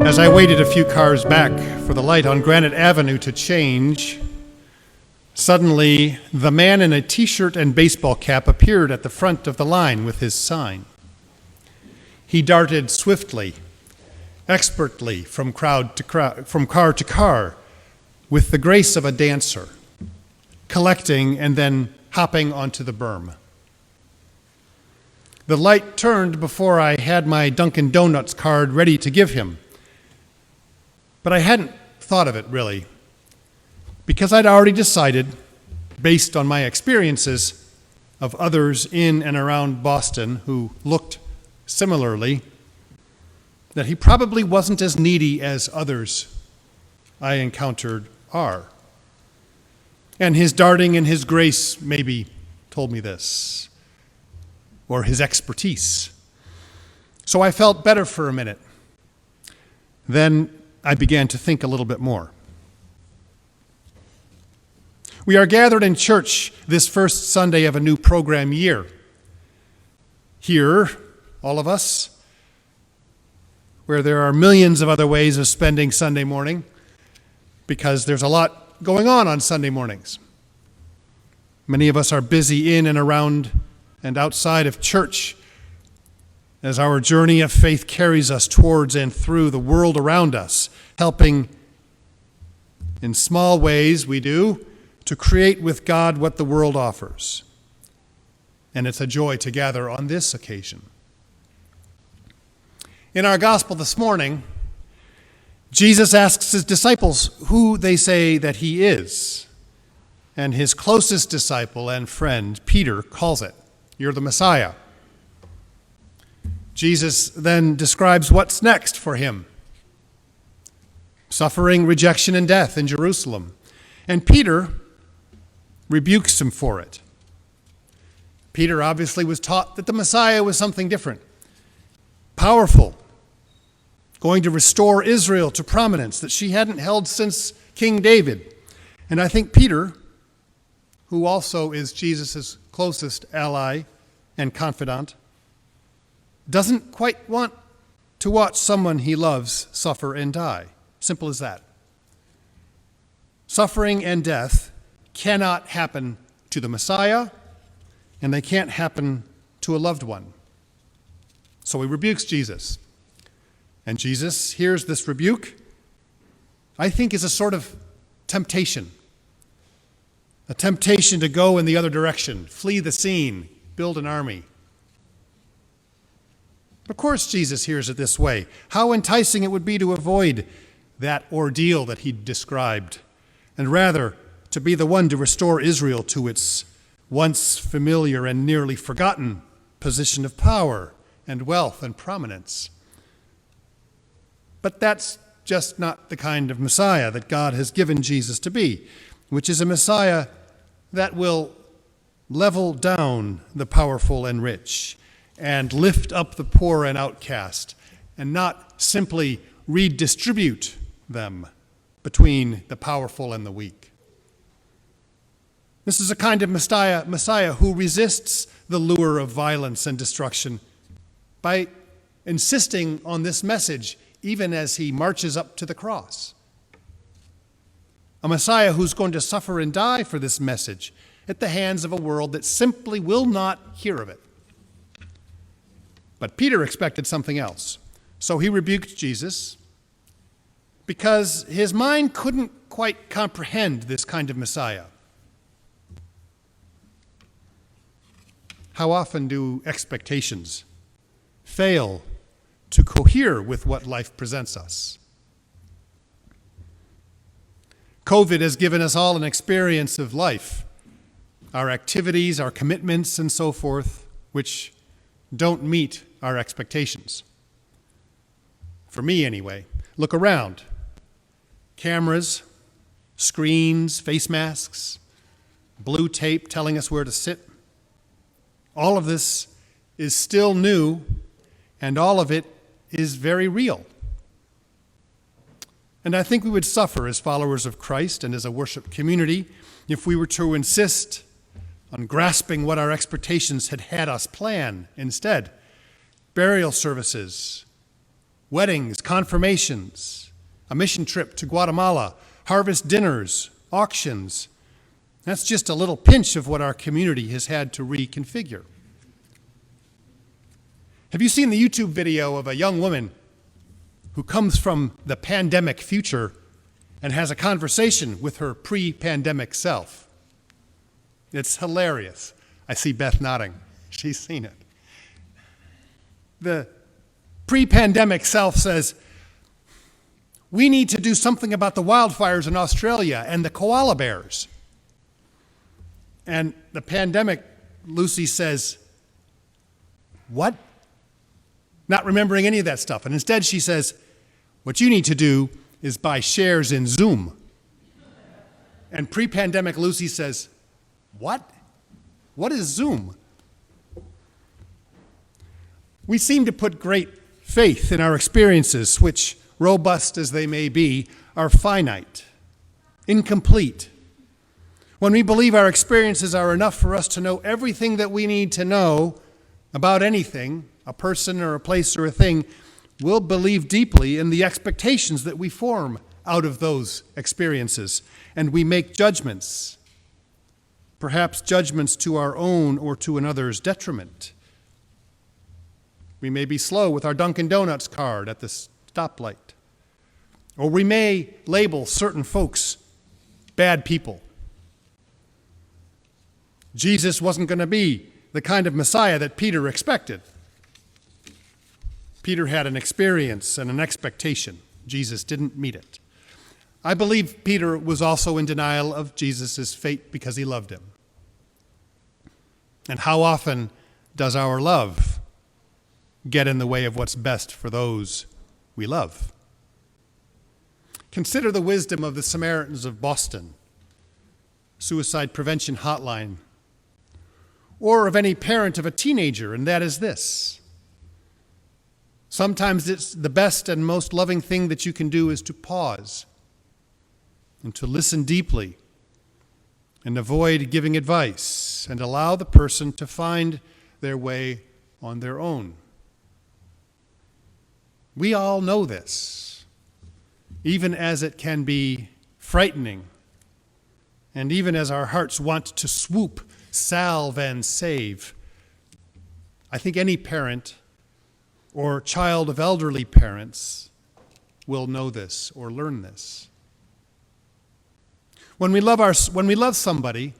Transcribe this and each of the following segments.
As I waited a few cars back for the light on Granite Avenue to change, suddenly the man in a t-shirt and baseball cap appeared at the front of the line with his sign. He darted swiftly, expertly from car to car, with the grace of a dancer, collecting and then hopping onto the berm. The light turned before I had my Dunkin' Donuts card ready to give him. But I hadn't thought of it, really, because I'd already decided, based on my experiences of others in and around Boston who looked similarly, that he probably wasn't as needy as others I encountered are. And his darting and his grace maybe told me this, or his expertise. So I felt better for a minute. Then I began to think a little bit more. We are gathered in church this first Sunday of a new program year. Here, all of us, where there are millions of other ways of spending Sunday morning, because there's a lot going on Sunday mornings. Many of us are busy in and around and outside of church as our journey of faith carries us towards and through the world around us, helping in small ways we do to create with God what the world offers. And it's a joy to gather on this occasion. In our gospel this morning, Jesus asks his disciples who they say that he is. And his closest disciple and friend, Peter, calls it, "You're the Messiah." Jesus then describes what's next for him. Suffering, rejection, and death in Jerusalem. And Peter rebukes him for it. Peter obviously was taught that the Messiah was something different, powerful, going to restore Israel to prominence that she hadn't held since King David. And I think Peter, who also is Jesus' closest ally and confidant, doesn't quite want to watch someone he loves suffer and die. Simple as that. Suffering and death cannot happen to the Messiah, and they can't happen to a loved one. So he rebukes Jesus. And Jesus hears this rebuke, I think, is a sort of temptation. A temptation to go in the other direction, flee the scene, build an army. Of course, Jesus hears it this way. How enticing it would be to avoid that ordeal that he described, and rather to be the one to restore Israel to its once familiar and nearly forgotten position of power and wealth and prominence. But that's just not the kind of Messiah that God has given Jesus to be, which is a Messiah that will level down the powerful and rich and lift up the poor and outcast, and not simply redistribute them between the powerful and the weak. This is a kind of Messiah who resists the lure of violence and destruction by insisting on this message even as he marches up to the cross. A Messiah who's going to suffer and die for this message at the hands of a world that simply will not hear of it. But Peter expected something else. So he rebuked Jesus because his mind couldn't quite comprehend this kind of Messiah. How often do expectations fail to cohere with what life presents us? COVID has given us all an experience of life, our activities, our commitments, and so forth, which don't meet our expectations. For me, anyway. Look around. Cameras, screens, face masks, blue tape telling us where to sit. All of this is still new, and all of it is very real. And I think we would suffer as followers of Christ and as a worship community if we were to insist on grasping what our expectations had us plan instead. Burial services weddings, confirmations, a mission trip to Guatemala, harvest dinners, auctions. That's just a little pinch of what our community has had to reconfigure. Have you seen the YouTube video of a young woman who comes from the pandemic future and has a conversation with her pre-pandemic self? It's hilarious. I see Beth nodding. She's seen it. The pre-pandemic self says, "We need to do something about the wildfires in Australia and the koala bears." And the pandemic Lucy says, "What?" Not remembering any of that stuff. And instead she says, "What you need to do is buy shares in Zoom." And pre-pandemic Lucy says, "What? What is Zoom?" We seem to put great faith in our experiences, which, robust as they may be, are finite, incomplete. When we believe our experiences are enough for us to know everything that we need to know about anything, a person or a place or a thing, we'll believe deeply in the expectations that we form out of those experiences, and we make judgments, perhaps judgments to our own or to another's detriment. We may be slow with our Dunkin' Donuts card at the stoplight, or we may label certain folks bad people. Jesus wasn't going to be the kind of Messiah that Peter expected. Peter had an experience and an expectation. Jesus didn't meet it. I believe Peter was also in denial of Jesus' fate because he loved him. And how often does our love get in the way of what's best for those we love? Consider the wisdom of the Samaritans of Boston, suicide prevention hotline, or of any parent of a teenager, and that is this: sometimes it's the best and most loving thing that you can do is to pause and to listen deeply and avoid giving advice and allow the person to find their way on their own. We all know this, even as it can be frightening, and even as our hearts want to swoop, salve, and save. I think any parent or child of elderly parents will know this or learn this. When we love somebody,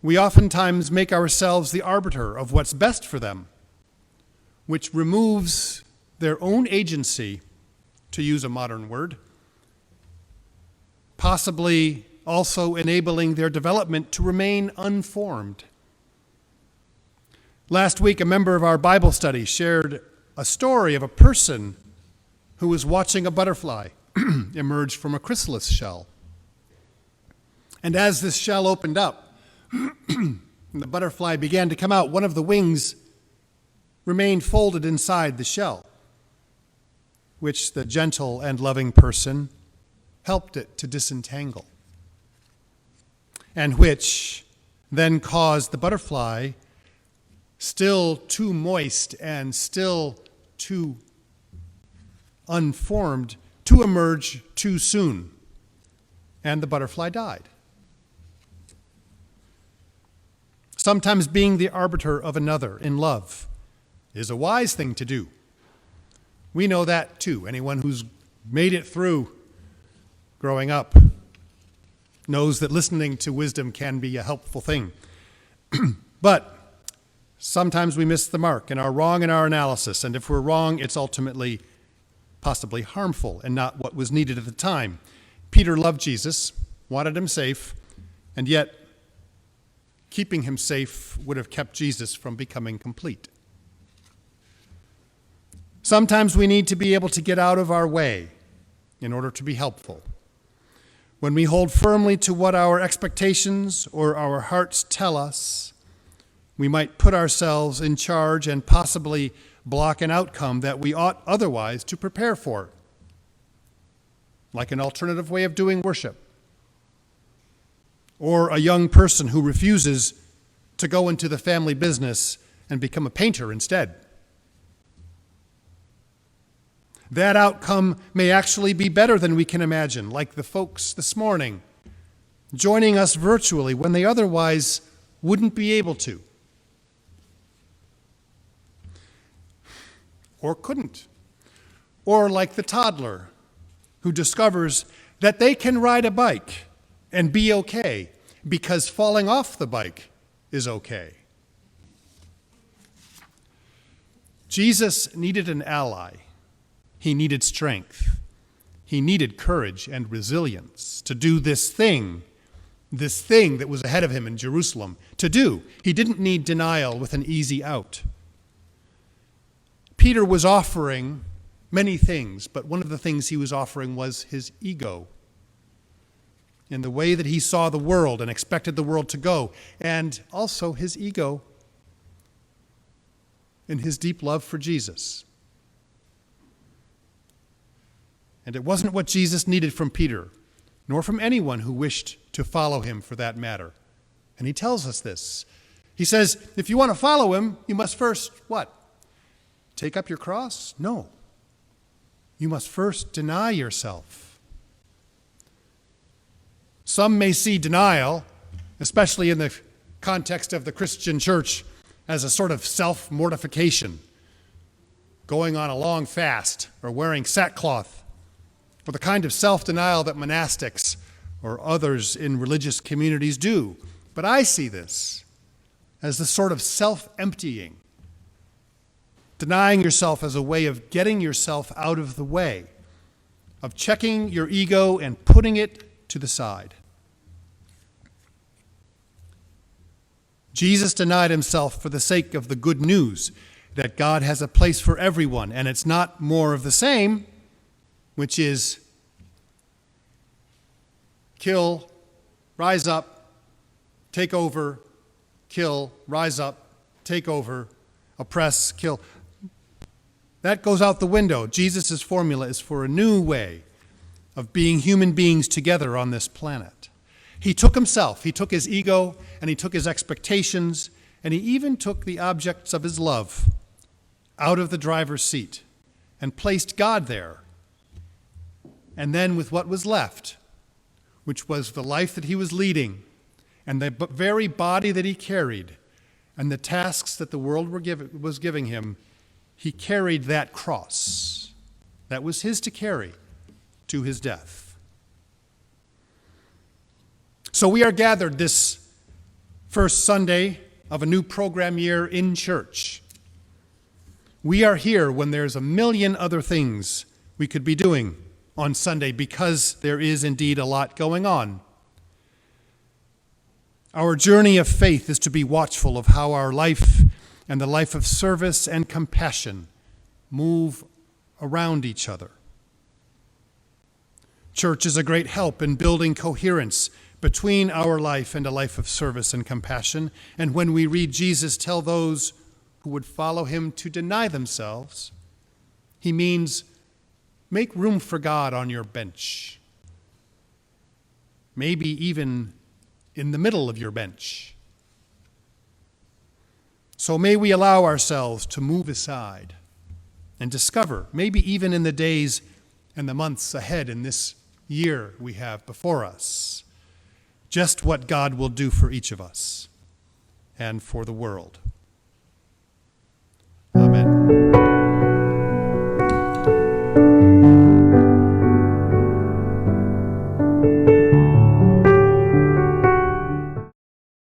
we oftentimes make ourselves the arbiter of what's best for them, which removes their own agency, to use a modern word, possibly also enabling their development to remain unformed. Last week, a member of our Bible study shared a story of a person who was watching a butterfly emerge from a chrysalis shell. And as this shell opened up, and the butterfly began to come out, one of the wings remained folded inside the shell, which the gentle and loving person helped it to disentangle, and which then caused the butterfly, still too moist and still too unformed, to emerge too soon, and the butterfly died. Sometimes being the arbiter of another in love is a wise thing to do. We know that too. Anyone who's made it through growing up knows that listening to wisdom can be a helpful thing. But sometimes we miss the mark and are wrong in our analysis, and if we're wrong, it's ultimately possibly harmful and not what was needed at the time. Peter loved Jesus, wanted him safe, and yet keeping him safe would have kept Jesus from becoming complete. Sometimes we need to be able to get out of our way in order to be helpful. When we hold firmly to what our expectations or our hearts tell us, we might put ourselves in charge and possibly block an outcome that we ought otherwise to prepare for, like an alternative way of doing worship, or a young person who refuses to go into the family business and become a painter instead. That outcome may actually be better than we can imagine, like the folks this morning joining us virtually when they otherwise wouldn't be able to. Or couldn't. Or like the toddler who discovers that they can ride a bike and be okay because falling off the bike is okay. Jesus needed an ally. He needed strength. He needed courage and resilience to do this thing that was ahead of him in Jerusalem to do. He didn't need denial with an easy out. Peter was offering many things, but one of the things he was offering was his ego in the way that he saw the world and expected the world to go, and also his ego in his deep love for Jesus. And it wasn't what Jesus needed from Peter, nor from anyone who wished to follow him for that matter. And he tells us this. He says, if you want to follow him, you must first, what? Take up your cross? No. You must first deny yourself. Some may see denial, especially in the context of the Christian church, as a sort of self-mortification, going on a long fast or wearing sackcloth, or the kind of self-denial that monastics or others in religious communities do. But I see this as the sort of self-emptying, denying yourself as a way of getting yourself out of the way, of checking your ego and putting it to the side. Jesus denied himself for the sake of the good news that God has a place for everyone, and it's not more of the same, which is kill, rise up, take over, kill, rise up, take over, oppress, kill. That goes out the window. Jesus' formula is for a new way of being human beings together on this planet. He took himself, he took his ego, and he took his expectations, and he even took the objects of his love out of the driver's seat and placed God there. And then with what was left, which was the life that he was leading, and the very body that he carried, and the tasks that the world was giving him, he carried that cross. That was his to carry to his death. So we are gathered this first Sunday of a new program year in church. We are here when there's a million other things we could be doing on Sunday because there is indeed a lot going on. Our journey of faith is to be watchful of how our life and the life of service and compassion move around each other. Church is a great help in building coherence between our life and a life of service and compassion. And when we read Jesus tell those who would follow him to deny themselves, he means make room for God on your bench. Maybe even in the middle of your bench. So may we allow ourselves to move aside and discover, maybe even in the days and the months ahead in this year we have before us, just what God will do for each of us and for the world.